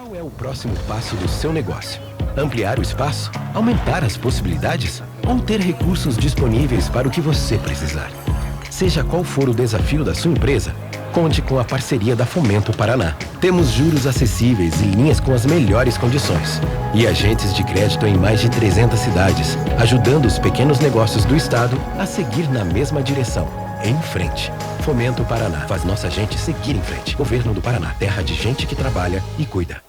Qual é o próximo passo do seu negócio? Ampliar o espaço? Aumentar as possibilidades? Ou ter recursos disponíveis para o que você precisar? Seja qual for o desafio da sua empresa, conte com a parceria da Fomento Paraná. Temos juros acessíveis e linhas com as melhores condições. E agentes de crédito em mais de 300 cidades, ajudando os pequenos negócios do estado a seguir na mesma direção. Em frente. Fomento Paraná. Faz nossa gente seguir em frente. Governo do Paraná. Terra de gente que trabalha e cuida.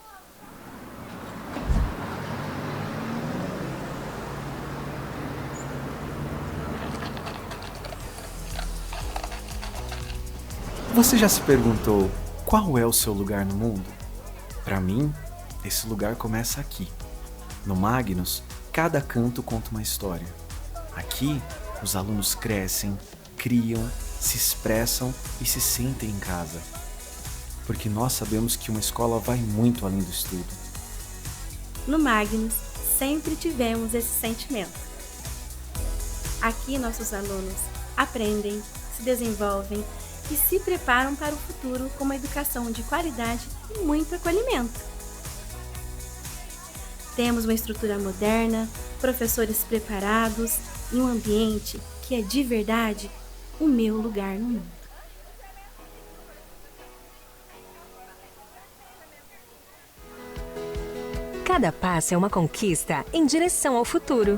Você já se perguntou qual é o seu lugar no mundo? Para mim, esse lugar começa aqui. No Magnus, cada canto conta uma história. Aqui, os alunos crescem, criam, se expressam e se sentem em casa. Porque nós sabemos que uma escola vai muito além do estudo. No Magnus, sempre tivemos esse sentimento. Aqui, nossos alunos aprendem, se desenvolvem e se preparam para o futuro com uma educação de qualidade e muito acolhimento. Temos uma estrutura moderna, professores preparados e um ambiente que é de verdade o meu lugar no mundo. Cada passo é uma conquista em direção ao futuro.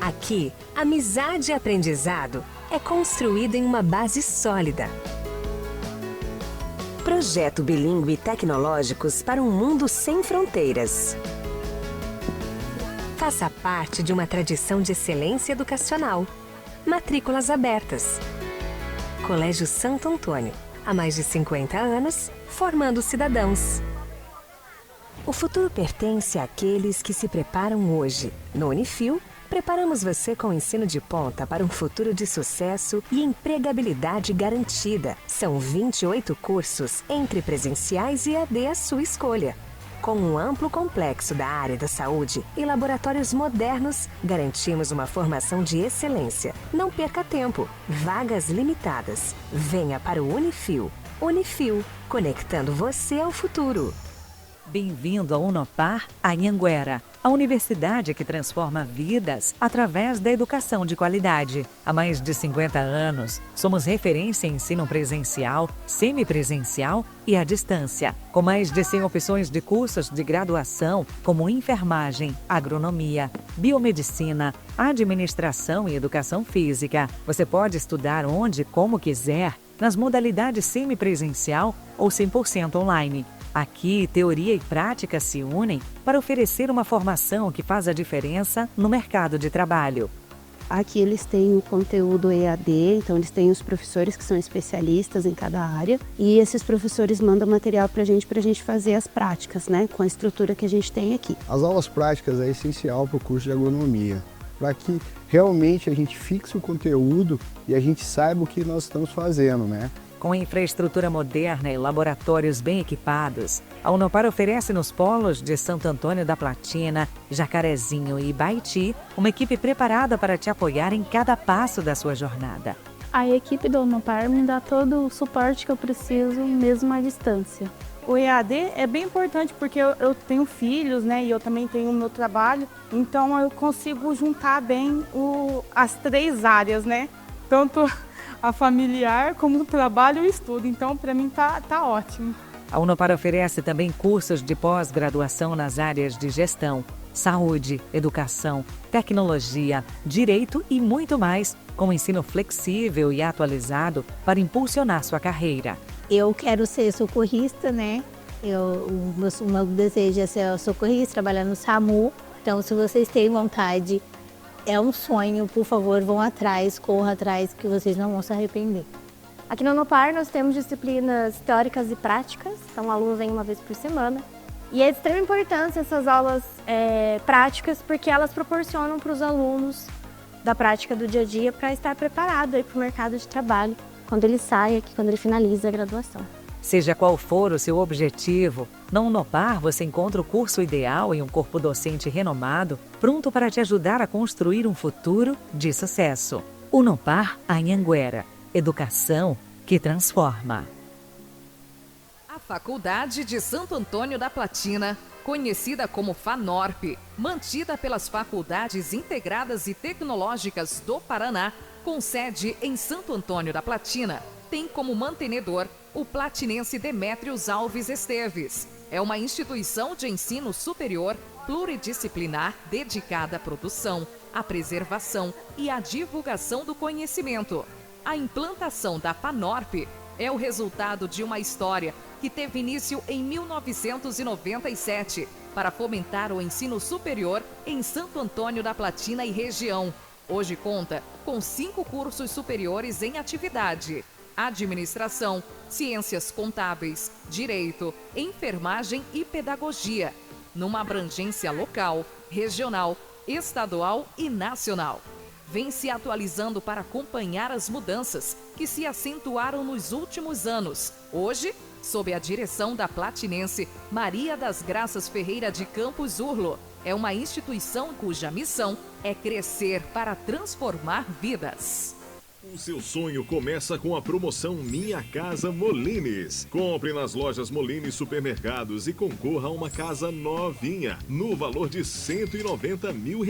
Aqui, amizade e aprendizado é construído em uma base sólida. Projeto bilíngue tecnológicos para um mundo sem fronteiras. Faça parte de uma tradição de excelência educacional. Matrículas abertas. Colégio Santo Antônio, há mais de 50 anos, formando cidadãos. O futuro pertence àqueles que se preparam hoje. No Unifil, preparamos você com ensino de ponta para um futuro de sucesso e empregabilidade garantida. São 28 cursos, entre presenciais e AD à sua escolha. Com um amplo complexo da área da saúde e laboratórios modernos, garantimos uma formação de excelência. Não perca tempo. Vagas limitadas. Venha para o Unifil. Unifil, conectando você ao futuro. Bem-vindo ao Unopar Anhanguera, a universidade que transforma vidas através da educação de qualidade. Há mais de 50 anos, somos referência em ensino presencial, semipresencial e à distância. Com mais de 100 opções de cursos de graduação, como enfermagem, agronomia, biomedicina, administração e educação física. Você pode estudar onde e como quiser, nas modalidades semipresencial ou 100% online. Aqui, teoria e prática se unem para oferecer uma formação que faz a diferença no mercado de trabalho. Aqui eles têm o conteúdo EAD, então eles têm os professores que são especialistas em cada área e esses professores mandam material para a gente fazer as práticas, né, com a estrutura que a gente tem aqui. As aulas práticas é essencial para o curso de agronomia, para que realmente a gente fixe o conteúdo e a gente saiba o que nós estamos fazendo, né? Com infraestrutura moderna e laboratórios bem equipados, a Unopar oferece nos polos de Santo Antônio da Platina, Jacarezinho e Baiti uma equipe preparada para te apoiar em cada passo da sua jornada. A equipe da Unopar me dá todo o suporte que eu preciso, mesmo à distância. O EAD é bem importante porque eu tenho filhos, né, e eu também tenho o meu trabalho, então eu consigo juntar bem as três áreas, né, tanto a familiar, como no trabalho e o estudo. Então, para mim, tá ótimo. A Unopar oferece também cursos de pós-graduação nas áreas de gestão, saúde, educação, tecnologia, direito e muito mais, com ensino flexível e atualizado para impulsionar sua carreira. Eu quero ser socorrista, né? O meu desejo é ser socorrista, trabalhar no SAMU. Então, se vocês têm vontade, é um sonho, por favor, vão atrás, corra atrás, que vocês não vão se arrepender. Aqui na Unopar nós temos disciplinas teóricas e práticas, então o aluno vem uma vez por semana. E é de extrema importância essas aulas práticas, porque elas proporcionam para os alunos da prática do dia a dia para estar preparado para o mercado de trabalho, quando ele sai aqui, quando ele finaliza a graduação. Seja qual for o seu objetivo, na Unopar você encontra o curso ideal e um corpo docente renomado, pronto para te ajudar a construir um futuro de sucesso. Unopar Anhanguera. Educação que transforma. A Faculdade de Santo Antônio da Platina, conhecida como FANORP, mantida pelas Faculdades Integradas e Tecnológicas do Paraná, com sede em Santo Antônio da Platina, tem como mantenedor o platinense Demétrios Alves Esteves. É uma instituição de ensino superior pluridisciplinar dedicada à produção, à preservação e à divulgação do conhecimento. A implantação da FANORP é o resultado de uma história que teve início em 1997 para fomentar o ensino superior em Santo Antônio da Platina e região. Hoje conta com 5 cursos superiores em atividade: administração, ciências contábeis, direito, enfermagem e pedagogia, numa abrangência local, regional, estadual e nacional. Vem se atualizando para acompanhar as mudanças que se acentuaram nos últimos anos. Hoje, sob a direção da platinense Maria das Graças Ferreira de Campos Urlo, é uma instituição cuja missão é crescer para transformar vidas. O seu sonho começa com a promoção Minha Casa Molines. Compre nas lojas Molines Supermercados e concorra a uma casa novinha, no valor de R$190 mil.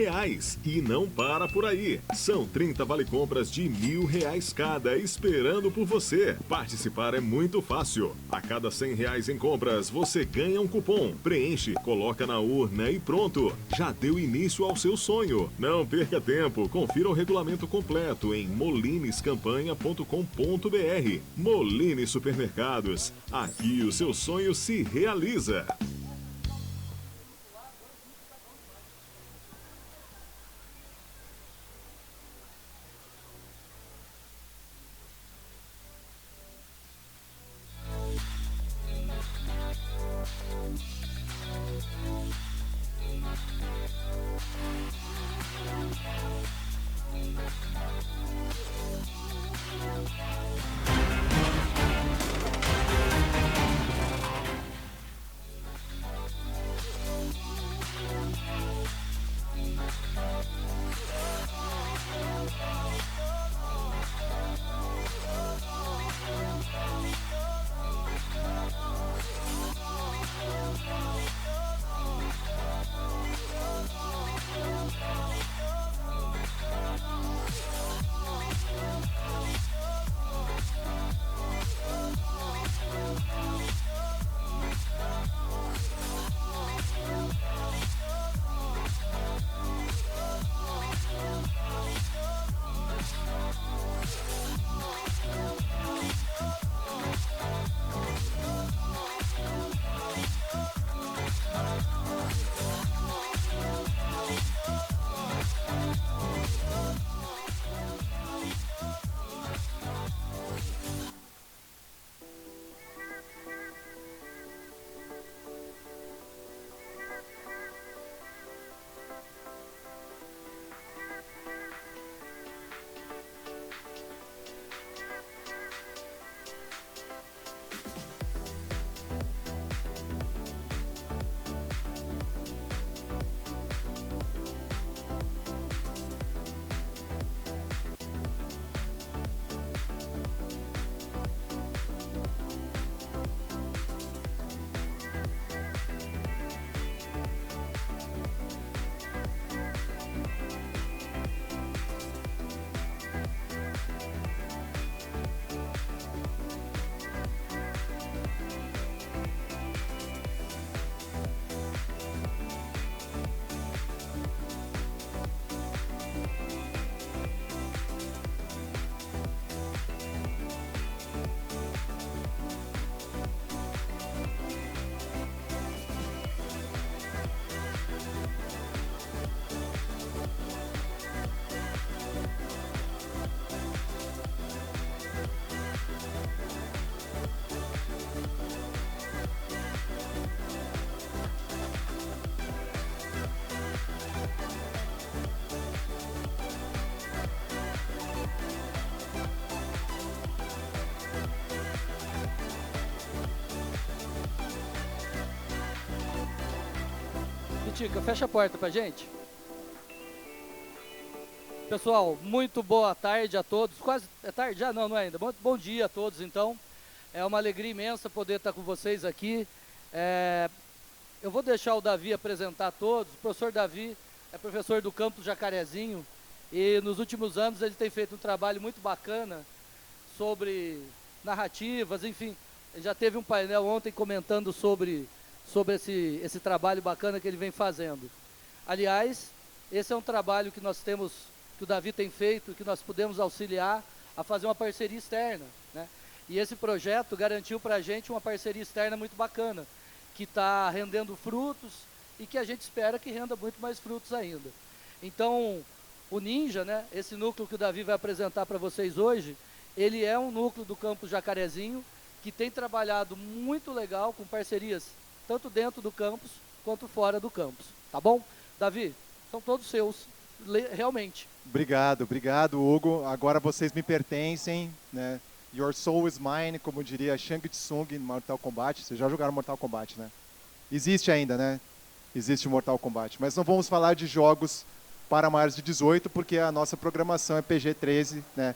E não para por aí. São 30 vale-compras de R$1.000 cada, esperando por você. Participar é muito fácil. A cada R$100 em compras, você ganha um cupom. Preenche, coloca na urna e pronto. Já deu início ao seu sonho. Não perca tempo. Confira o regulamento completo em molinescampanha.com.br. Molines Supermercados. Aqui o seu sonho se realiza. Tica, fecha a porta pra gente. Pessoal, muito boa tarde a todos. Quase é tarde já? Não, não é ainda. Bom dia a todos, então. É uma alegria imensa poder estar com vocês aqui. Eu vou deixar o Davi apresentar todos. O professor Davi é professor do campus Jacarezinho e nos últimos anos ele tem feito um trabalho muito bacana sobre narrativas, enfim. Ele já teve um painel ontem comentando sobre esse trabalho bacana que ele vem fazendo. Aliás, esse é um trabalho que nós temos, que o Davi tem feito, que nós pudemos auxiliar a fazer uma parceria externa, né? E esse projeto garantiu para a gente uma parceria externa muito bacana, que está rendendo frutos e que a gente espera que renda muito mais frutos ainda. Então, o Ninja, né, esse núcleo que o Davi vai apresentar para vocês hoje, ele é um núcleo do campus Jacarezinho, que tem trabalhado muito legal com parcerias, tanto dentro do campus quanto fora do campus. Tá bom? Davi, são todos seus, realmente. Obrigado, Hugo. Agora vocês me pertencem, né? Your soul is mine, como diria Shang Tsung em Mortal Kombat. Vocês já jogaram Mortal Kombat, né? Existe ainda, né? Existe Mortal Kombat. Mas não vamos falar de jogos para maiores de 18, porque a nossa programação é PG-13, né?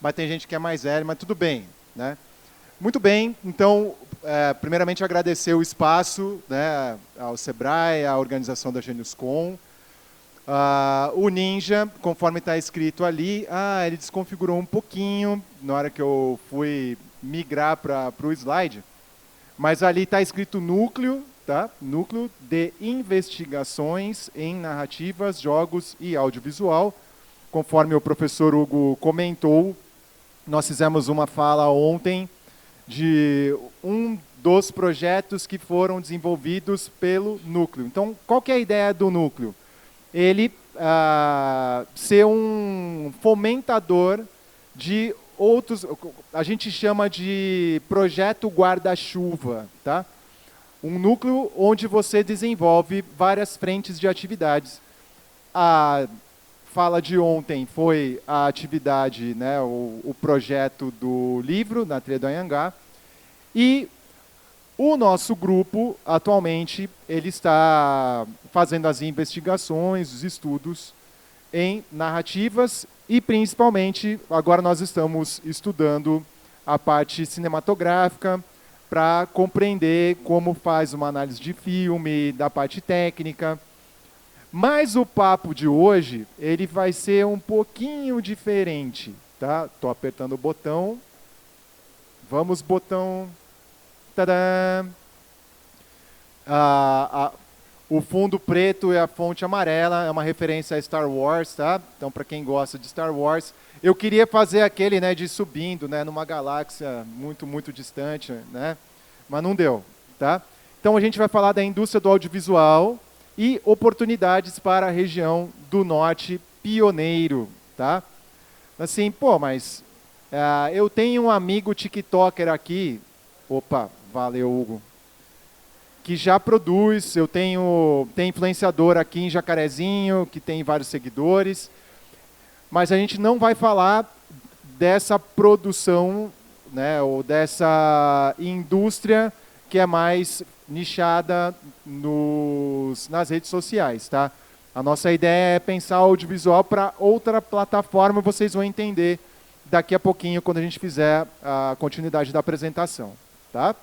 Mas tem gente que é mais velha, mas tudo bem, né? Muito bem, então, primeiramente agradecer o espaço, né, ao Sebrae, à organização da GeniusCon. O Ninja, conforme está escrito ali, ele desconfigurou um pouquinho na hora que eu fui migrar para o slide, mas ali está escrito núcleo, tá? Núcleo de investigações em narrativas, jogos e audiovisual. Conforme o professor Hugo comentou, nós fizemos uma fala ontem de um dos projetos que foram desenvolvidos pelo núcleo. Então, qual que é a ideia do núcleo? Ele ser um fomentador de outros, a gente chama de projeto guarda-chuva, tá? Um núcleo onde você desenvolve várias frentes de atividades. A fala de ontem foi a atividade, né, o projeto do livro na Trilha do Anhangá, e o nosso grupo, atualmente, ele está fazendo as investigações, os estudos em narrativas e, principalmente, agora nós estamos estudando a parte cinematográfica para compreender como faz uma análise de filme, da parte técnica. Mas o papo de hoje, ele vai ser um pouquinho diferente, tá? Estou apertando o botão. Vamos, botão. Tadã! O fundo preto é a fonte amarela, é uma referência a Star Wars, tá? Então, para quem gosta de Star Wars, eu queria fazer aquele, né, de subindo, né, numa galáxia muito, muito distante, né? Mas não deu, tá? Então, a gente vai falar da indústria do audiovisual e oportunidades para a região do norte pioneiro, tá? Assim, pô, mas eu tenho um amigo TikToker aqui, opa, valeu, Hugo, que já produz, tem influenciador aqui em Jacarezinho, que tem vários seguidores, mas a gente não vai falar dessa produção, né, ou dessa indústria que é mais nichada nas redes sociais, tá? A nossa ideia é pensar audiovisual para outra plataforma, vocês vão entender daqui a pouquinho, quando a gente fizer a continuidade da apresentação, tá?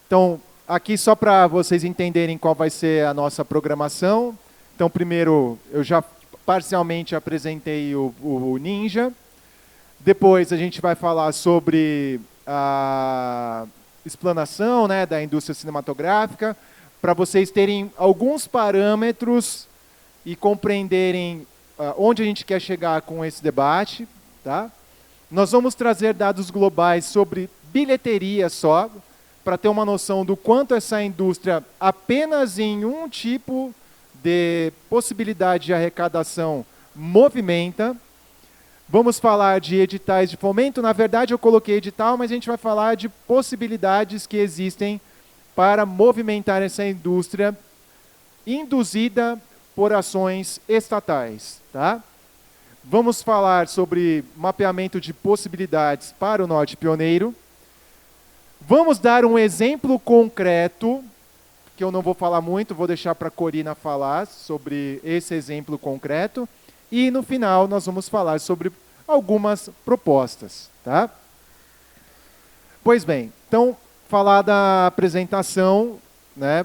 Então, aqui só para vocês entenderem qual vai ser a nossa programação. Então, primeiro, eu já parcialmente apresentei o Ninja. Depois, a gente vai falar sobre a explanação, né, da indústria cinematográfica, para vocês terem alguns parâmetros e compreenderem onde a gente quer chegar com esse debate, tá? Nós vamos trazer dados globais sobre bilheteria só, para ter uma noção do quanto essa indústria, apenas em um tipo de possibilidade de arrecadação, movimenta. Vamos falar de editais de fomento. Na verdade, eu coloquei edital, mas a gente vai falar de possibilidades que existem para movimentar essa indústria induzida por ações estatais, tá? Vamos falar sobre mapeamento de possibilidades para o norte pioneiro. Vamos dar um exemplo concreto, que eu não vou falar muito, vou deixar para a Corina falar sobre esse exemplo concreto. E, no final, nós vamos falar sobre algumas propostas, tá? Pois bem, então, falar da apresentação, né?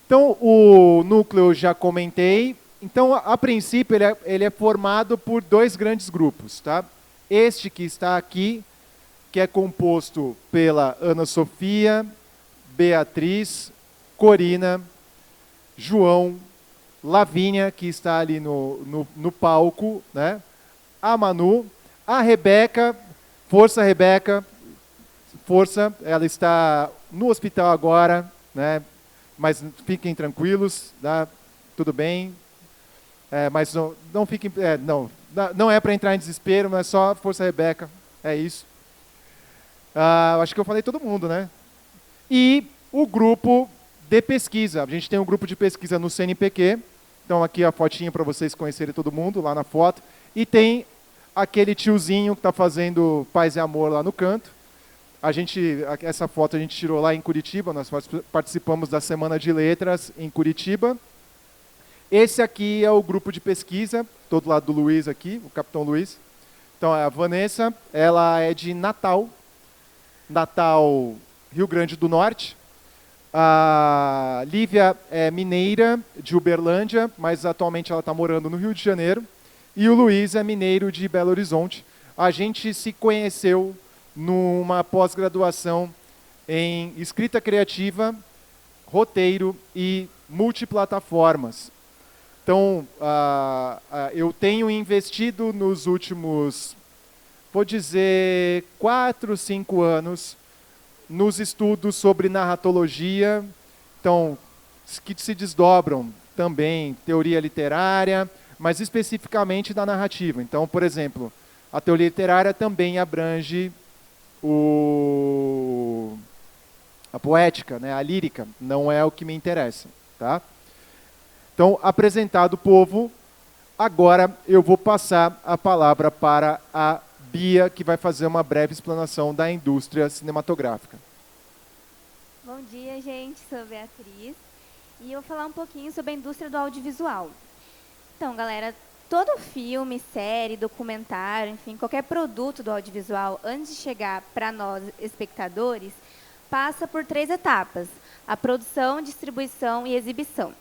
Então, o núcleo eu já comentei. Então, a princípio, ele é formado por 2 grandes grupos, tá? Este que está aqui, que é composto pela Ana Sofia, Beatriz, Corina, João, Lavínia, que está ali no palco, né? A Manu, a Rebeca, força Rebeca, força, ela está no hospital agora, né? Mas fiquem tranquilos, tá? Tudo bem, mas não fiquem, não é para entrar em desespero, mas só força Rebeca, é isso. Acho que eu falei todo mundo, né? E o grupo de pesquisa, a gente tem um grupo de pesquisa no CNPq, então aqui a fotinha para vocês conhecerem todo mundo, lá na foto, e tem aquele tiozinho que está fazendo Paz e Amor lá no canto. Essa foto a gente tirou lá em Curitiba, nós participamos da Semana de Letras em Curitiba. Esse aqui é o grupo de pesquisa, todo lado do Luiz aqui, o Capitão Luiz. Então a Vanessa, ela é de Natal, Rio Grande do Norte. A Lívia é mineira de Uberlândia, mas atualmente ela está morando no Rio de Janeiro. E o Luiz é mineiro de Belo Horizonte. A gente se conheceu numa pós-graduação em escrita criativa, roteiro e multiplataformas. Então, eu tenho investido nos últimos, vou dizer, 4, 5 anos nos estudos sobre narratologia, então, que se desdobram também teoria literária, mas especificamente da narrativa. Então, por exemplo, a teoria literária também abrange a poética, né, a lírica, não é o que me interessa, tá? Então, apresentado o povo, agora eu vou passar a palavra para a Bia, que vai fazer uma breve explanação da indústria cinematográfica. Bom dia, gente. Sou a Beatriz e eu vou falar um pouquinho sobre a indústria do audiovisual. Então, galera, todo filme, série, documentário, enfim, qualquer produto do audiovisual, antes de chegar para nós, espectadores, passa por 3 etapas: a produção, distribuição e exibição.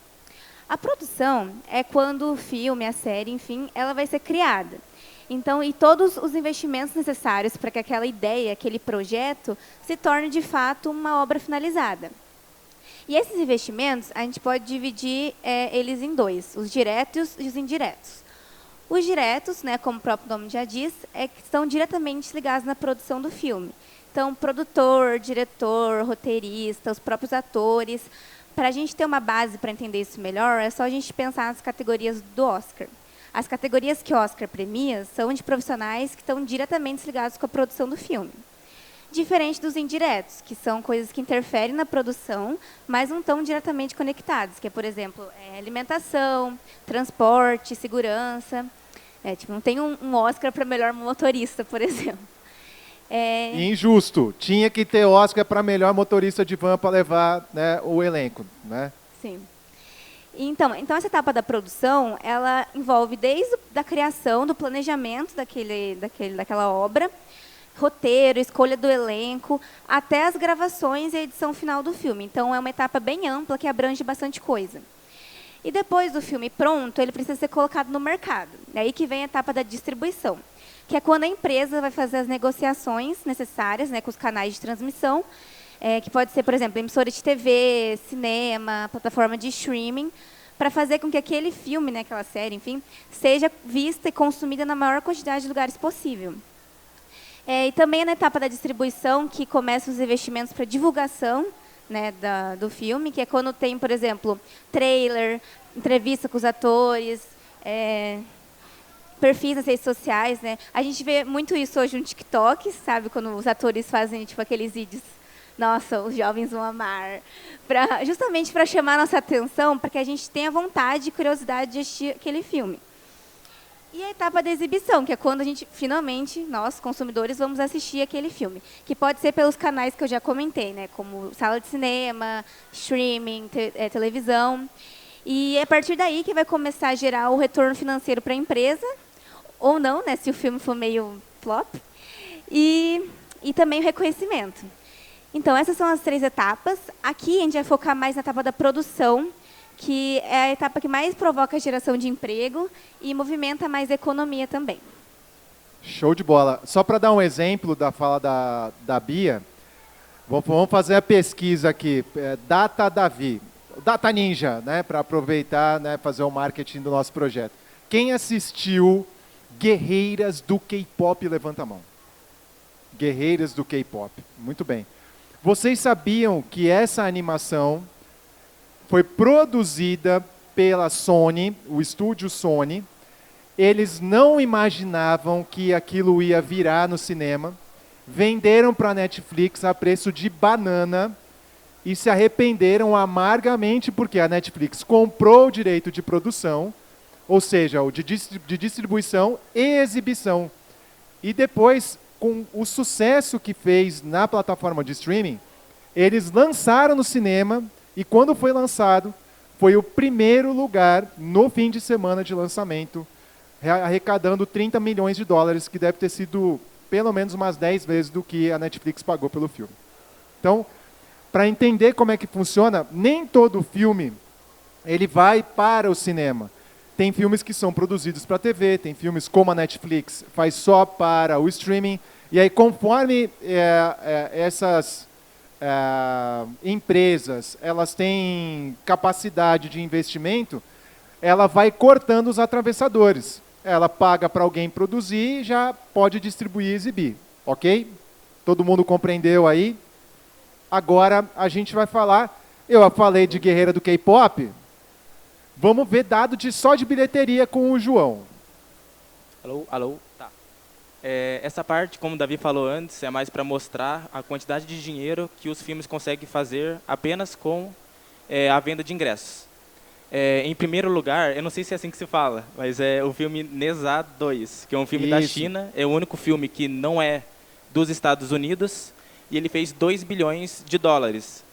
A produção é quando o filme, a série, enfim, ela vai ser criada. Então, e todos os investimentos necessários para que aquela ideia, aquele projeto, se torne, de fato, uma obra finalizada. E esses investimentos, a gente pode dividir eles em 2, os diretos e os indiretos. Os diretos, né, como o próprio nome já diz, que estão diretamente ligados na produção do filme. Então, produtor, diretor, roteirista, os próprios atores. Para a gente ter uma base para entender isso melhor, é só a gente pensar nas categorias do Oscar. As categorias que o Oscar premia são de profissionais que estão diretamente ligados com a produção do filme. Diferente dos indiretos, que são coisas que interferem na produção, mas não estão diretamente conectadas, que é, por exemplo, alimentação, transporte, segurança. Não tem um Oscar para melhor motorista, por exemplo. Injusto. Tinha que ter Oscar para melhor motorista de van para levar, né, o elenco, né? Sim. Então, essa etapa da produção, ela envolve desde a criação, do planejamento daquela obra, roteiro, escolha do elenco, até as gravações e a edição final do filme. Então, é uma etapa bem ampla que abrange bastante coisa. E depois do filme pronto, ele precisa ser colocado no mercado. É aí que vem a etapa da distribuição, que é quando a empresa vai fazer as negociações necessárias, né, com os canais de transmissão, que pode ser, por exemplo, emissora de TV, cinema, plataforma de streaming, para fazer com que aquele filme, né, aquela série, enfim, seja vista e consumida na maior quantidade de lugares possível. E também é na etapa da distribuição que começam os investimentos para divulgação, né, do filme, que é quando tem, por exemplo, trailer, entrevista com os atores, perfis nas redes sociais, né? A gente vê muito isso hoje no TikTok, sabe? Quando os atores fazem tipo aqueles vídeos, nossa, os jovens vão amar, justamente para chamar a nossa atenção, para que a gente tenha vontade e curiosidade de assistir aquele filme. E a etapa da exibição, que é quando a gente, finalmente, nós, consumidores, vamos assistir aquele filme, que pode ser pelos canais que eu já comentei, né? Como sala de cinema, streaming, televisão. E é a partir daí que vai começar a gerar o retorno financeiro para a empresa, ou não, né, se o filme for meio flop. e também o reconhecimento. Então, essas são as 3 etapas. Aqui, a gente vai focar mais na etapa da produção, que é a etapa que mais provoca a geração de emprego e movimenta mais a economia também. Show de bola. Só para dar um exemplo da fala da Bia, vamos fazer a pesquisa aqui. Data Davi, Data Ninja, né, para aproveitar, né, fazer o marketing do nosso projeto. Quem assistiu Guerreiras do K-Pop, levanta a mão. Guerreiras do K-Pop. Muito bem. Vocês sabiam que essa animação foi produzida pela Sony, o estúdio Sony. Eles não imaginavam que aquilo ia virar no cinema. Venderam para a Netflix a preço de banana e se arrependeram amargamente porque a Netflix comprou o direito de produção, ou seja, o de distribuição e exibição. E depois, com o sucesso que fez na plataforma de streaming, eles lançaram no cinema e quando foi lançado, foi o primeiro lugar no fim de semana de lançamento, arrecadando 30 milhões de dólares, que deve ter sido pelo menos umas 10 vezes do que a Netflix pagou pelo filme. Então, para entender como é que funciona, nem todo filme ele vai para o cinema. Tem filmes que são produzidos para a TV, tem filmes como a Netflix faz só para o streaming, e aí conforme essas empresas elas têm capacidade de investimento, ela vai cortando os atravessadores. Ela paga para alguém produzir e já pode distribuir e exibir. Ok? Todo mundo compreendeu aí? Agora a gente vai falar... Eu falei de Guerreira do K-Pop. Vamos ver dado só de bilheteria com o João. Alô? Tá. Essa parte, como o Davi falou antes, é mais para mostrar a quantidade de dinheiro que os filmes conseguem fazer apenas com a venda de ingressos. Em primeiro lugar, eu não sei se é assim que se fala, mas é o filme Neza 2, que é um filme da China, é o único filme que não é dos Estados Unidos, e ele fez 2 bilhões de dólares.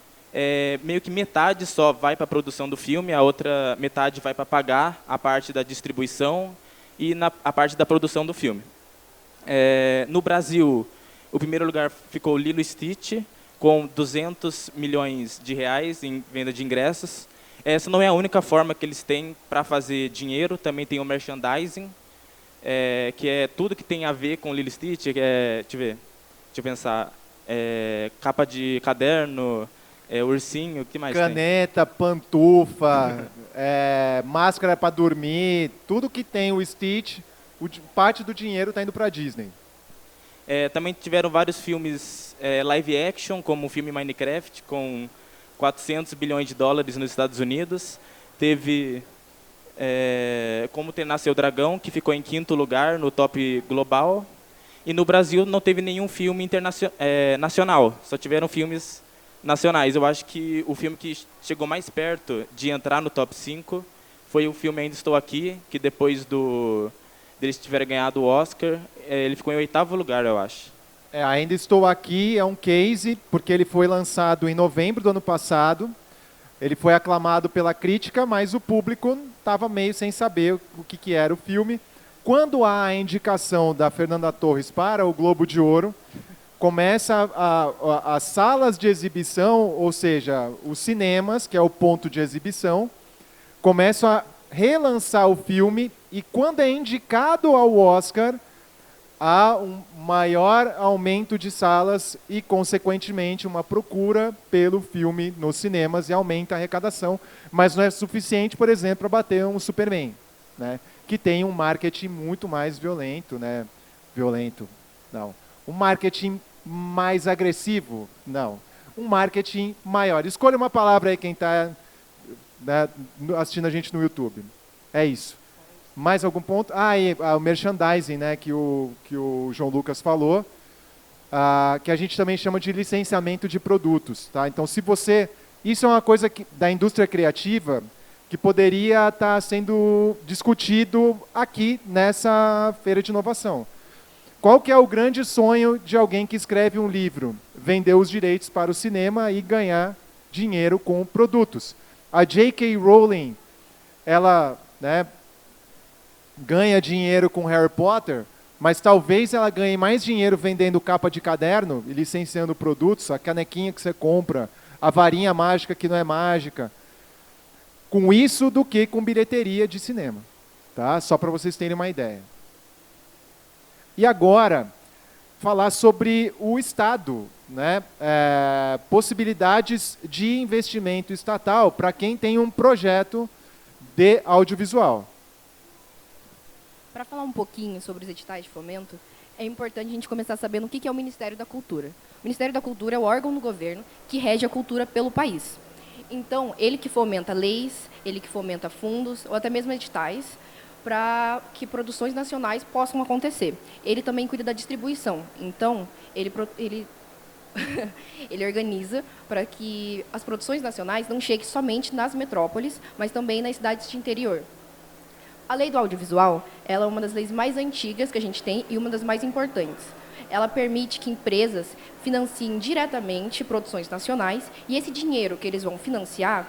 Meio que metade só vai para a produção do filme, a outra metade vai para pagar a parte da distribuição e a parte da produção do filme. No Brasil, o primeiro lugar ficou Lilo e Stitch, com 200 milhões de reais em venda de ingressos. Essa não é a única forma que eles têm para fazer dinheiro, também tem o merchandising, que é tudo que tem a ver com Lilo e Stitch, deixa eu pensar, capa de caderno, ursinho, o que mais Caneta, tem? pantufa, máscara para dormir, tudo que tem o Stitch, parte do dinheiro está indo para a Disney. Também tiveram vários filmes live action, como o filme Minecraft, com 400 bilhões de dólares nos Estados Unidos. Teve Como Treinar Seu Dragão, que ficou em 5º lugar no top global. E no Brasil não teve nenhum filme nacional, só tiveram filmes nacionais. Eu acho que o filme que chegou mais perto de entrar no top 5 foi o filme Ainda Estou Aqui, que depois deles tiverem ganhado o Oscar, ele ficou em 8º lugar, eu acho. Ainda Estou Aqui é um case, porque ele foi lançado em novembro do ano passado. Ele foi aclamado pela crítica, mas o público estava meio sem saber o que era o filme. Quando há a indicação da Fernanda Torres para o Globo de Ouro, começa as salas de exibição, ou seja, os cinemas, que é o ponto de exibição, começam a relançar o filme e quando é indicado ao Oscar, há um maior aumento de salas e, consequentemente, uma procura pelo filme nos cinemas e aumenta a arrecadação, mas não é suficiente, por exemplo, para bater um Superman, né? Que tem um marketing muito mais violento, né? Violento, não. Um marketing mais agressivo, não. Um marketing maior. Escolha uma palavra aí quem está, né, assistindo a gente no YouTube. É isso. Mais algum ponto? O merchandising, né, que o João Lucas falou, que a gente também chama de licenciamento de produtos. Tá? Então, isso é uma coisa da indústria criativa que poderia estar sendo discutido aqui nessa feira de inovação. Qual que é o grande sonho de alguém que escreve um livro? Vender os direitos para o cinema e ganhar dinheiro com produtos. A J.K. Rowling, ela, né, ganha dinheiro com Harry Potter mas talvez ela ganhe mais dinheiro vendendo capa de caderno e licenciando produtos, a canequinha que você compra, a varinha mágica que não é mágica, com isso do que com bilheteria de cinema. Tá? Só para vocês terem uma ideia. E agora, falar sobre o Estado, né? Possibilidades de investimento estatal para quem tem um projeto de audiovisual. Para falar um pouquinho sobre os editais de fomento, é importante a gente começar sabendo o que é o Ministério da Cultura. O Ministério da Cultura é o órgão do governo que rege a cultura pelo país. Então, ele que fomenta leis, ele que fomenta fundos, ou até mesmo editais, para que produções nacionais possam acontecer. Ele também cuida da distribuição. Então, ele organiza para que as produções nacionais não cheguem somente nas metrópoles, mas também nas cidades de interior. A lei do audiovisual, ela é uma das leis mais antigas que a gente tem e uma das mais importantes. Ela permite que empresas financiem diretamente produções nacionais e esse dinheiro que eles vão financiar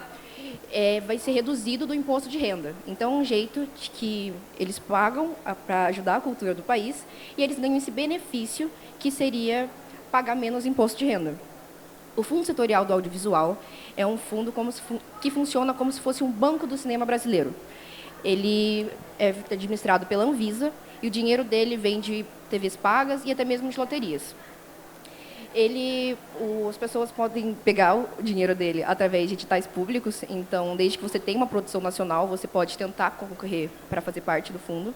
vai ser reduzido do imposto de renda. Então, é um jeito de que eles pagam para ajudar a cultura do país e eles ganham esse benefício que seria pagar menos imposto de renda. O Fundo Setorial do Audiovisual é um fundo que funciona como se fosse um banco do cinema brasileiro. Ele é administrado pela Anvisa e o dinheiro dele vem de TVs pagas e até mesmo de loterias. As pessoas podem pegar o dinheiro dele através de editais públicos, então, desde que você tenha uma produção nacional, você pode tentar concorrer para fazer parte do fundo.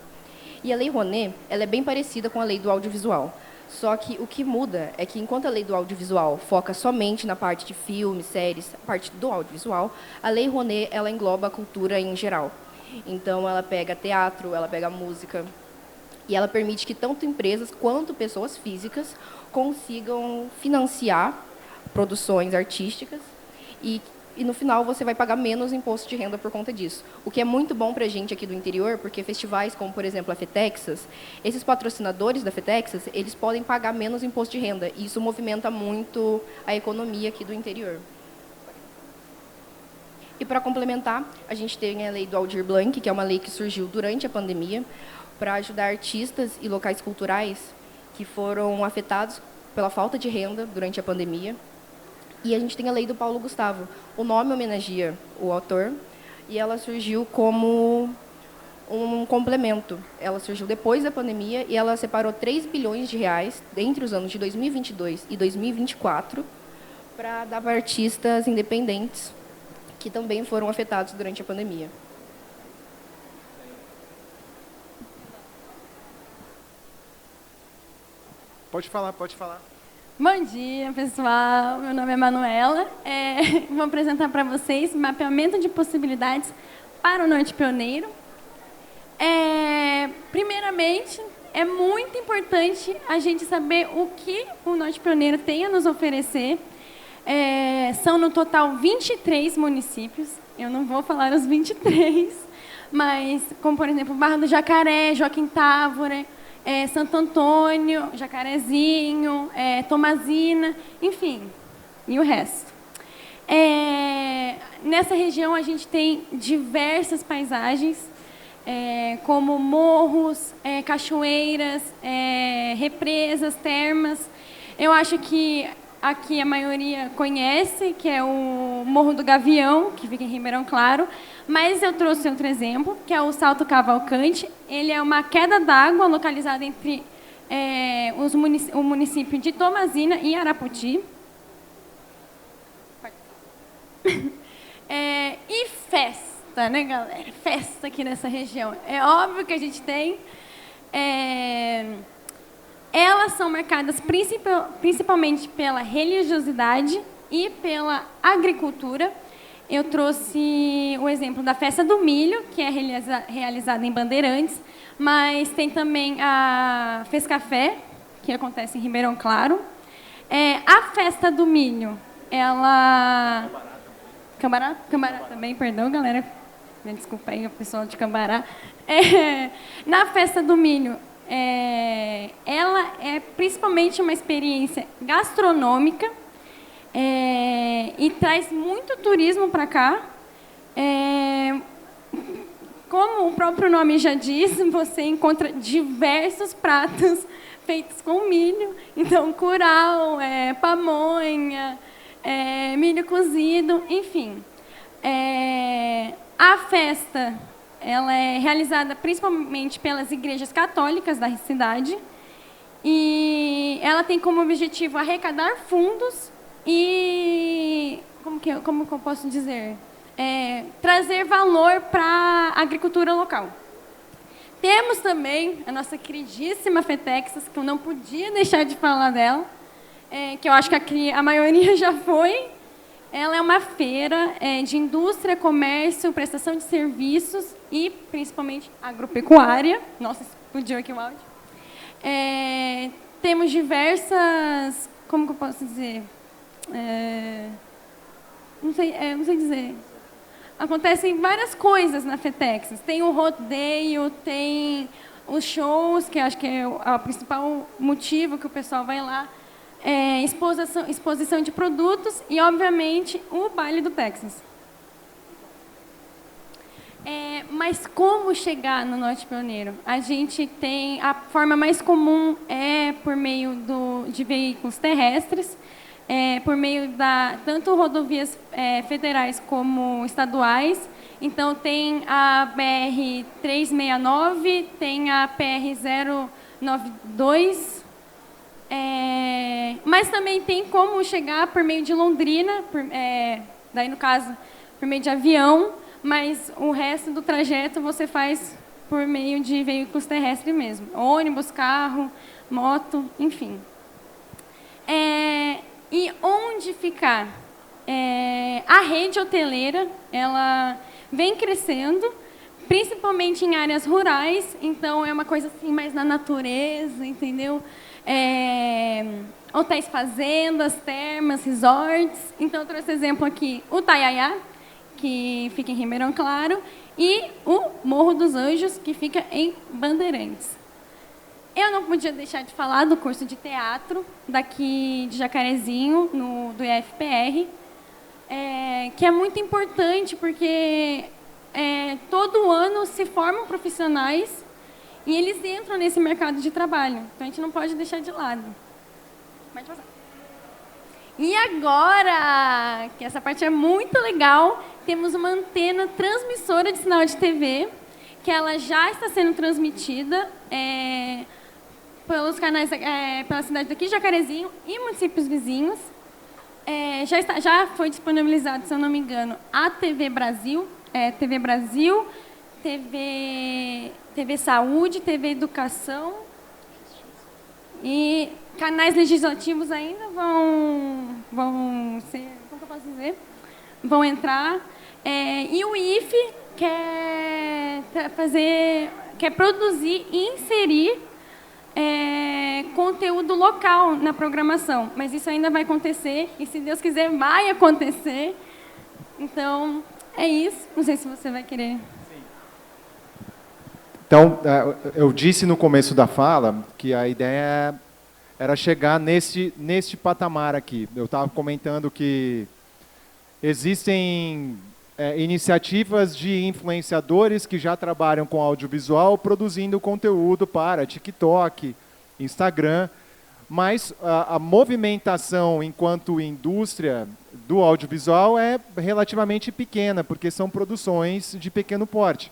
E a Lei Rouanet, ela é bem parecida com a Lei do Audiovisual, só que o que muda é que, enquanto a Lei do Audiovisual foca somente na parte de filmes, séries, a parte do audiovisual, a Lei Rouanet, ela engloba a cultura em geral. Então, ela pega teatro, ela pega música, e ela permite que tanto empresas quanto pessoas físicas consigam financiar produções artísticas e no final você vai pagar menos imposto de renda por conta disso. O que é muito bom para a gente aqui do interior, porque festivais como, por exemplo, a FETEXAS, esses patrocinadores da FETEXAS, eles podem pagar menos imposto de renda, e isso movimenta muito a economia aqui do interior. E, para complementar, a gente tem a Lei do Aldir Blanc, que é uma lei que surgiu durante a pandemia, para ajudar artistas e locais culturais que foram afetados pela falta de renda durante a pandemia. E a gente tem a Lei do Paulo Gustavo. O nome homenageia o autor e ela surgiu como um complemento. Ela surgiu depois da pandemia e ela separou 3 bilhões de reais entre os anos de 2022 e 2024 para dar para artistas independentes que também foram afetados durante a pandemia. Pode falar, pode falar. Bom dia, pessoal. Meu nome é Manuela. Vou apresentar para vocês mapeamento de possibilidades para o Norte Pioneiro. Primeiramente, é muito importante a gente saber o que o Norte Pioneiro tem a nos oferecer. São, no total, 23 municípios. Eu não vou falar os 23, mas, como, por exemplo, Barra do Jacaré, Joaquim Távora, Santo Antônio, Jacarezinho, Tomazina, enfim, e o resto. Nessa região, a gente tem diversas paisagens, como morros, cachoeiras, represas, termas. Eu acho que aqui a maioria conhece, que é o Morro do Gavião, que fica em Ribeirão Claro, mas eu trouxe outro exemplo, que é o Salto Cavalcante. Ele é uma queda d'água localizada entre o município de Tomazina e Araputi. E festa, né, galera? Festa aqui nessa região. É óbvio que a gente tem. Elas são marcadas principalmente pela religiosidade e pela agricultura. Eu trouxe o exemplo da Festa do Milho, que é realizada em Bandeirantes, mas tem também a Fescafé, que acontece em Ribeirão Claro. A Festa do Milho, ela... Cambará também, perdão, galera. Me desculpa aí, o pessoal de Cambará. Na Festa do Milho, ela é principalmente uma experiência gastronômica e traz muito turismo para cá. como o próprio nome já diz, você encontra diversos pratos feitos com milho. Então, curau, pamonha, milho cozido, enfim. A festa ela é realizada principalmente pelas igrejas católicas da cidade e ela tem como objetivo arrecadar fundos e como que eu posso dizer, trazer valor para a agricultura local. Temos também a nossa queridíssima FETEXAS, que eu não podia deixar de falar dela, que eu acho que a maioria já foi. Ela é uma feira de indústria, comércio, prestação de serviços e, principalmente, agropecuária. Nossa, explodiu aqui o áudio. Temos diversas... Como que eu posso dizer? Não sei dizer. Acontecem várias coisas na FETEXAS. Tem o rodeio, tem os shows, que acho que é o principal motivo que o pessoal vai lá. Exposição de produtos e, obviamente, o baile do Texas. Mas como chegar no Norte Pioneiro? A gente tem... A forma mais comum é por meio de veículos terrestres, por meio tanto rodovias federais como estaduais. Então, tem a BR-369, tem a PR-092... mas também tem como chegar por meio de Londrina, daí no caso, por meio de avião, mas o resto do trajeto você faz por meio de veículos terrestres mesmo. Ônibus, carro, moto, enfim. E onde ficar? A rede hoteleira, ela vem crescendo, principalmente em áreas rurais, então é uma coisa assim mais na natureza, entendeu? Hotéis fazendas, termas, resorts. Então, eu trouxe exemplo aqui o Taiaiá, que fica em Ribeirão Claro, e o Morro dos Anjos, que fica em Bandeirantes. Eu não podia deixar de falar do curso de teatro daqui de Jacarezinho, do IFPR, que é muito importante, porque todo ano se formam profissionais e eles entram nesse mercado de trabalho. Então, a gente não pode deixar de lado. Pode passar. E agora, que essa parte é muito legal, temos uma antena transmissora de sinal de TV, que ela já está sendo transmitida pelos canais, pela cidade daqui de Jacarezinho e municípios vizinhos. Já foi disponibilizado, se eu não me engano, a TV Brasil, TV Saúde, TV Educação e canais legislativos ainda vão ser, como que eu posso dizer? Vão entrar. E o IFE quer produzir e inserir conteúdo local na programação, mas isso ainda vai acontecer e, se Deus quiser, vai acontecer. Então, é isso. Não sei se você vai querer... Então, eu disse no começo da fala que a ideia era chegar neste patamar aqui. Eu estava comentando que existem iniciativas de influenciadores que já trabalham com audiovisual, produzindo conteúdo para TikTok, Instagram, mas a movimentação enquanto indústria do audiovisual é relativamente pequena, porque são produções de pequeno porte.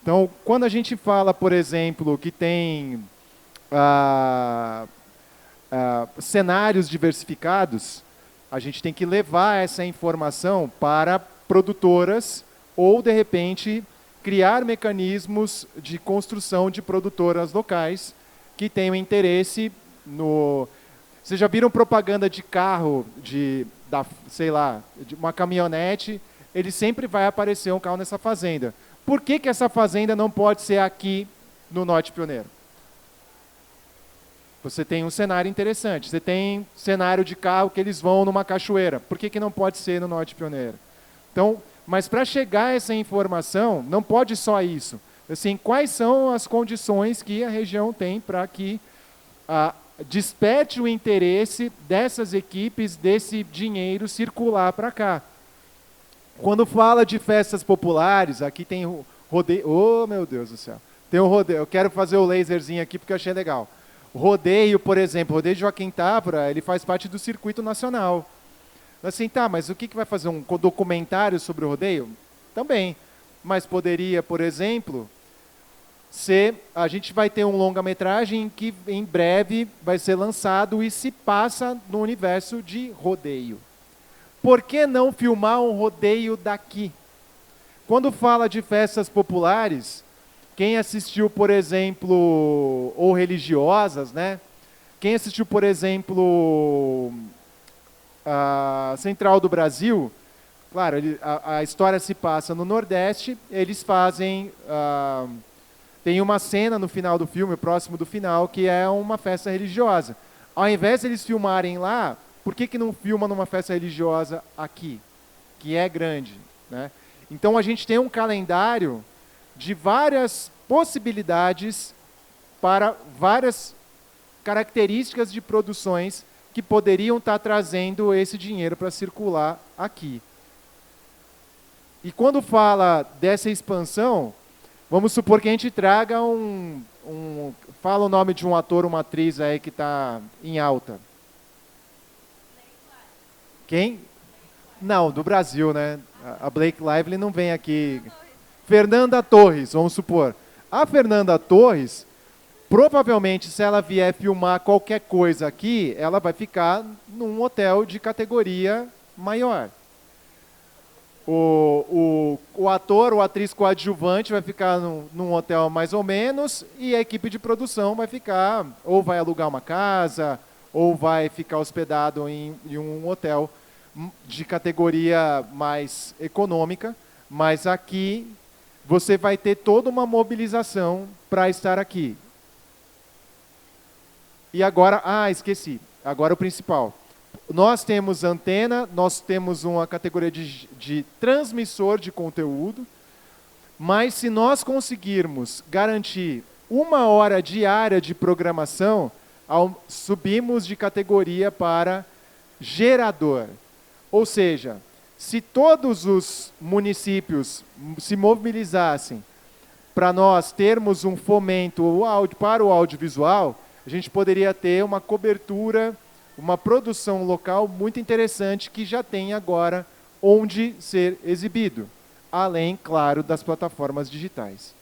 Então, quando a gente fala, por exemplo, que tem cenários diversificados, a gente tem que levar essa informação para produtoras ou, de repente, criar mecanismos de construção de produtoras locais que tenham interesse no... Vocês já viram propaganda de carro, sei lá, de uma caminhonete, ele sempre vai aparecer um carro nessa fazenda. Por que essa fazenda não pode ser aqui no Norte Pioneiro? Você tem um cenário interessante. Você tem cenário de carro que eles vão numa cachoeira. Por que não pode ser no Norte Pioneiro? Então, mas para chegar a essa informação, não pode só isso. Assim, quais são as condições que a região tem para que desperte o interesse dessas equipes, desse dinheiro circular para cá? Quando fala de festas populares, aqui tem Rodeio. Oh, meu Deus do céu. Tem um rodeio. Eu quero fazer o laserzinho aqui porque eu achei legal. O rodeio, por exemplo, o rodeio de Joaquim Távora, ele faz parte do circuito nacional. Assim, tá, mas o que vai fazer? Um documentário sobre o rodeio? Também. Mas poderia, por exemplo, a gente vai ter um longa-metragem que em breve vai ser lançado e se passa no universo de rodeio. Por que não filmar um rodeio daqui? Quando fala de festas populares, quem assistiu, por exemplo, ou religiosas, né? Quem assistiu, por exemplo, a Central do Brasil, claro, a história se passa no Nordeste, eles fazem... tem uma cena no final do filme, próximo do final, que é uma festa religiosa. Ao invés de eles filmarem lá, por que não filma numa festa religiosa aqui, que é grande, né? Então a gente tem um calendário de várias possibilidades para várias características de produções que poderiam estar trazendo esse dinheiro para circular aqui. E quando fala dessa expansão, vamos supor que a gente traga fala o nome de um ator, uma atriz aí que está em alta. Quem? Não, do Brasil, né? A Blake Lively não vem aqui. Fernanda Torres, vamos supor. A Fernanda Torres, provavelmente, se ela vier filmar qualquer coisa aqui, ela vai ficar num hotel de categoria maior. O ator ou atriz coadjuvante vai ficar num hotel mais ou menos, e a equipe de produção vai ficar, ou vai alugar uma casa, ou vai ficar hospedado em um hotel de categoria mais econômica, mas aqui você vai ter toda uma mobilização para estar aqui. E agora, esqueci, agora o principal. Nós temos antena, nós temos uma categoria de transmissor de conteúdo, mas se nós conseguirmos garantir 1 hora diária de programação, subimos de categoria para gerador. Ou seja, se todos os municípios se mobilizassem para nós termos um fomento para o audiovisual, a gente poderia ter uma cobertura, uma produção local muito interessante que já tem agora onde ser exibido, além, claro, das plataformas digitais.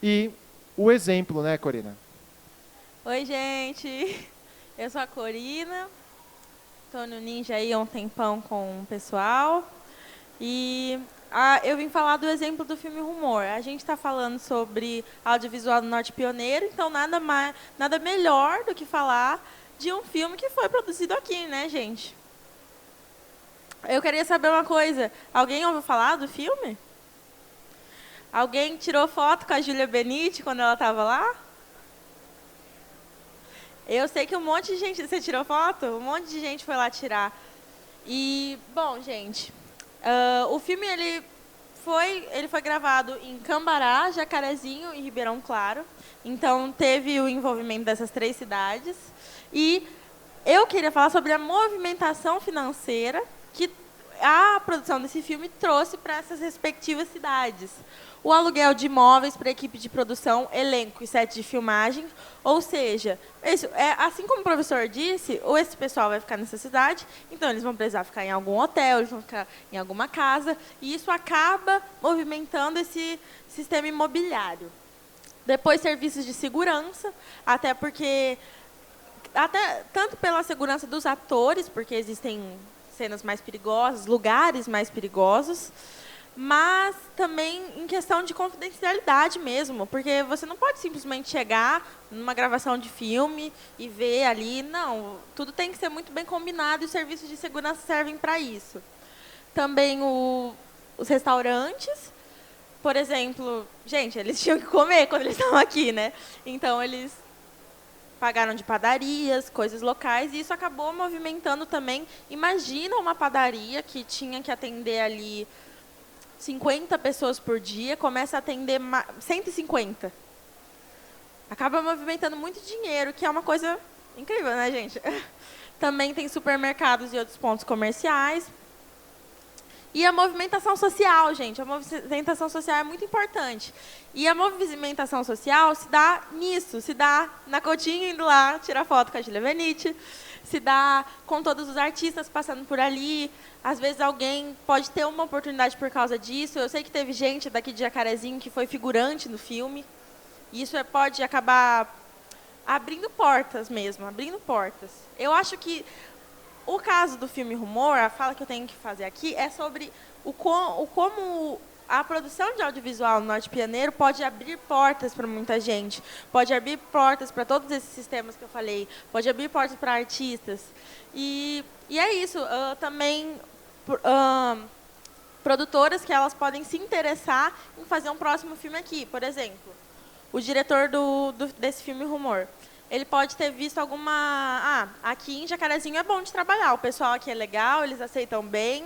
E o exemplo, né, Corina? Oi, gente. Eu sou a Corina. Estou no Ninja aí há um tempão com o pessoal. E eu vim falar do exemplo do filme Rumor. A gente está falando sobre audiovisual do Norte Pioneiro, então nada melhor do que falar de um filme que foi produzido aqui, né, gente? Eu queria saber uma coisa. Alguém ouviu falar do filme? Alguém tirou foto com a Júlia Benite quando ela estava lá? Eu sei que um monte de gente... Você tirou foto? Um monte de gente foi lá tirar. E, bom, gente, o filme ele foi gravado em Cambará, Jacarezinho e Ribeirão Claro. Então, teve o envolvimento dessas 3 cidades. E eu queria falar sobre a movimentação financeira que a produção desse filme trouxe para essas respectivas cidades. O aluguel de imóveis para a equipe de produção, elenco e set de filmagem. Ou seja, assim como o professor disse, esse pessoal vai ficar nessa cidade, então eles vão precisar ficar em algum hotel, eles vão ficar em alguma casa, e isso acaba movimentando esse sistema imobiliário. Depois, serviços de segurança, até porque... tanto pela segurança dos atores, porque existem cenas mais perigosas, lugares mais perigosos, mas também em questão de confidencialidade mesmo, porque você não pode simplesmente chegar numa gravação de filme e ver ali, não, tudo tem que ser muito bem combinado e os serviços de segurança servem para isso. Também os restaurantes, por exemplo, gente, eles tinham que comer quando eles estavam aqui, né? Então, eles pagaram de padarias, coisas locais, e isso acabou movimentando também. Imagina uma padaria que tinha que atender ali 50 pessoas por dia, começa a atender 150. Acaba movimentando muito dinheiro, que é uma coisa incrível, né, gente? Também tem supermercados e outros pontos comerciais. E a movimentação social, gente. A movimentação social é muito importante. E a movimentação social se dá nisso. Se dá na Coutinho indo lá tirar foto com a Julia Venite. Se dá com todos os artistas passando por ali. Às vezes alguém pode ter uma oportunidade por causa disso. Eu sei que teve gente daqui de Jacarezinho que foi figurante no filme. E isso pode acabar abrindo portas mesmo, abrindo portas. Eu acho que o caso do filme Rumor, a fala que eu tenho que fazer aqui, é sobre como a produção de audiovisual no Norte Pioneiro pode abrir portas para muita gente, pode abrir portas para todos esses sistemas que eu falei, pode abrir portas para artistas. E é isso, também produtoras que elas podem se interessar em fazer um próximo filme aqui. Por exemplo, o diretor desse filme Rumor, ele pode ter visto alguma... aqui em Jacarezinho é bom de trabalhar, o pessoal aqui é legal, eles aceitam bem,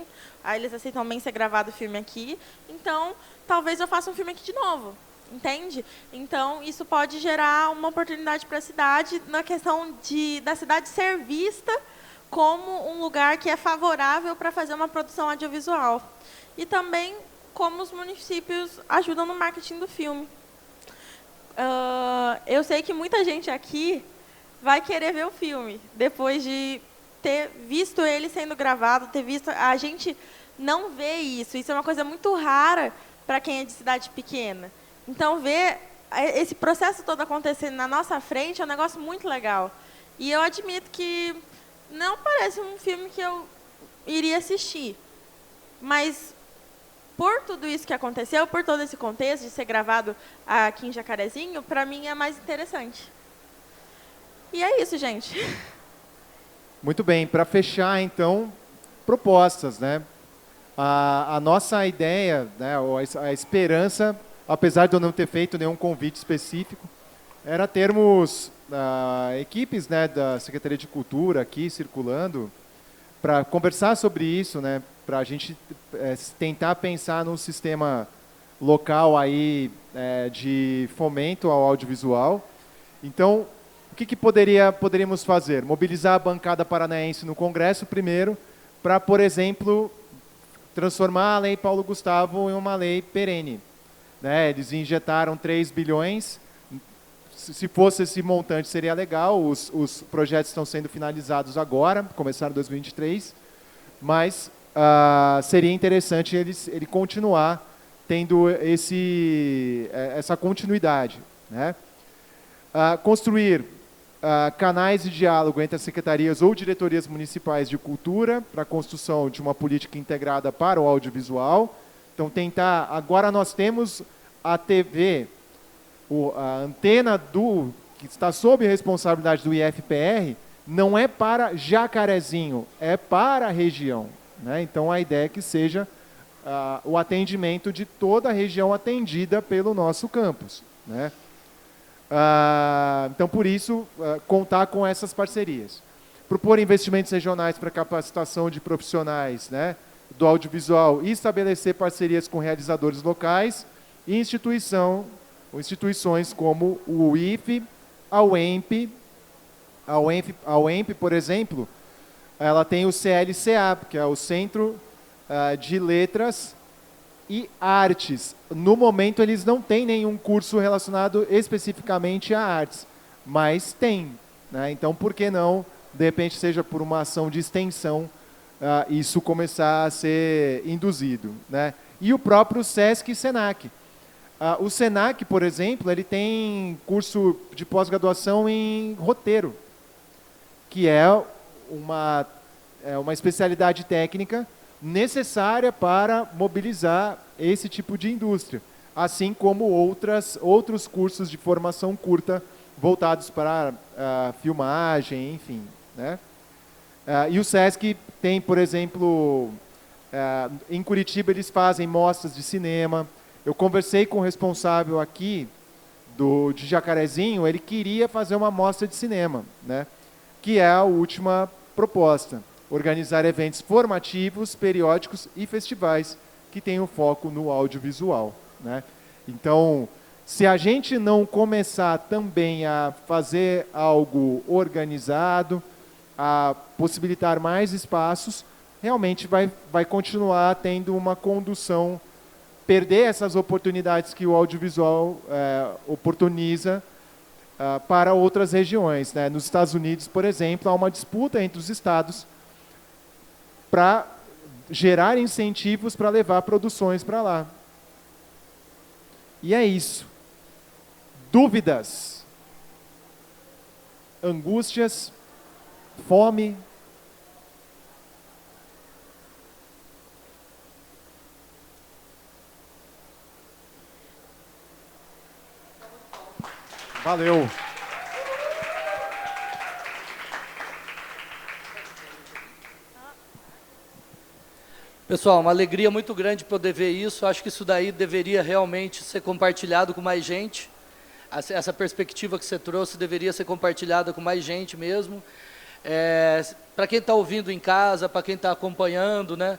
eles aceitam bem ser gravado o filme aqui, então talvez eu faça um filme aqui de novo, entende? Então isso pode gerar uma oportunidade para a cidade na questão da cidade ser vista como um lugar que é favorável para fazer uma produção audiovisual. E também como os municípios ajudam no marketing do filme. Eu sei que muita gente aqui vai querer ver o filme, depois de ter visto ele sendo gravado, ter visto... A gente não vê isso. Isso é uma coisa muito rara para quem é de cidade pequena. Então, ver esse processo todo acontecendo na nossa frente é um negócio muito legal. E eu admito que não parece um filme que eu iria assistir. Mas, por tudo isso que aconteceu, por todo esse contexto de ser gravado aqui em Jacarezinho, para mim é mais interessante. E é isso, gente. Muito bem. Para fechar, então, propostas, né? A nossa ideia, né, a esperança, apesar de eu não ter feito nenhum convite específico, era termos equipes, né, da Secretaria de Cultura aqui circulando para conversar sobre isso, né, para a gente tentar pensar num sistema local aí de fomento ao audiovisual. Então, o que poderíamos fazer? Mobilizar a bancada paranaense no Congresso primeiro, para, por exemplo, transformar a Lei Paulo Gustavo em uma lei perene. Né? Eles injetaram 3 bilhões. Se fosse esse montante, seria legal. Os projetos estão sendo finalizados agora, começaram em 2023, mas seria interessante ele continuar tendo essa continuidade. Né? Construir canais de diálogo entre as secretarias ou diretorias municipais de cultura para a construção de uma política integrada para o audiovisual. Então, agora nós temos a TV, a antena que está sob responsabilidade do IFPR, não é para Jacarezinho, é para a região. Né? Então, a ideia é que seja o atendimento de toda a região atendida pelo nosso campus. Né? Então, por isso, contar com essas parcerias. Propor investimentos regionais para capacitação de profissionais, né, do audiovisual e estabelecer parcerias com realizadores locais e instituições como o IFE, a UEMP. A UEMP, por exemplo, ela tem o CLCA, que é o Centro de Letras e Artes. No momento, eles não têm nenhum curso relacionado especificamente a artes, mas tem. Né? Então, por que não, de repente, seja por uma ação de extensão, isso começar a ser induzido. Né? E o próprio SESC e SENAC. O SENAC, por exemplo, ele tem curso de pós-graduação em roteiro, que é uma especialidade técnica necessária para mobilizar esse tipo de indústria, assim como outros cursos de formação curta voltados para filmagem, enfim. Né? E o SESC tem, por exemplo, em Curitiba eles fazem mostras de cinema. Eu conversei com o responsável aqui de Jacarezinho, ele queria fazer uma mostra de cinema, né? Que é a última proposta. Organizar eventos formativos, periódicos e festivais que tenham foco no audiovisual. Né? Então, se a gente não começar também a fazer algo organizado, a possibilitar mais espaços, realmente vai continuar tendo uma condução, perder essas oportunidades que o audiovisual oportuniza para outras regiões, né? Nos Estados Unidos, por exemplo, há uma disputa entre os estados para gerar incentivos para levar produções para lá. E é isso. Dúvidas, angústias, fome. Valeu. Pessoal, uma alegria muito grande poder ver isso. Acho que isso daí deveria realmente ser compartilhado com mais gente. Essa perspectiva que você trouxe deveria ser compartilhada com mais gente mesmo. Para quem está ouvindo em casa, para quem está acompanhando, né?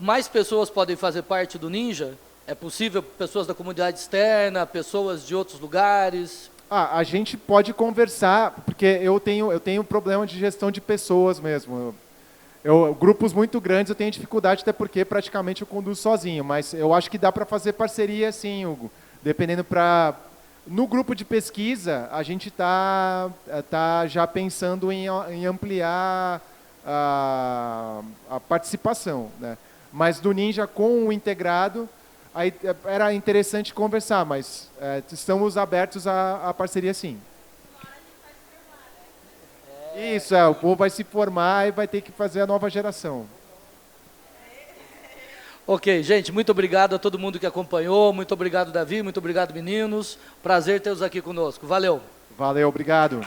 Mais pessoas podem fazer parte do Ninja? É possível pessoas da comunidade externa, pessoas de outros lugares? A gente pode conversar, porque eu tenho problema de gestão de pessoas mesmo. Grupos muito grandes eu tenho dificuldade, até porque praticamente eu conduzo sozinho, mas eu acho que dá para fazer parceria sim, Hugo. Dependendo no grupo de pesquisa, a gente tá já pensando em ampliar a participação, né? Mas do Ninja com o integrado, aí era interessante conversar, mas estamos abertos à parceria sim. Isso, o povo vai se formar e vai ter que fazer a nova geração. Ok, gente, muito obrigado a todo mundo que acompanhou, muito obrigado, Davi, muito obrigado, meninos. Prazer ter-os aqui conosco. Valeu. Valeu, obrigado.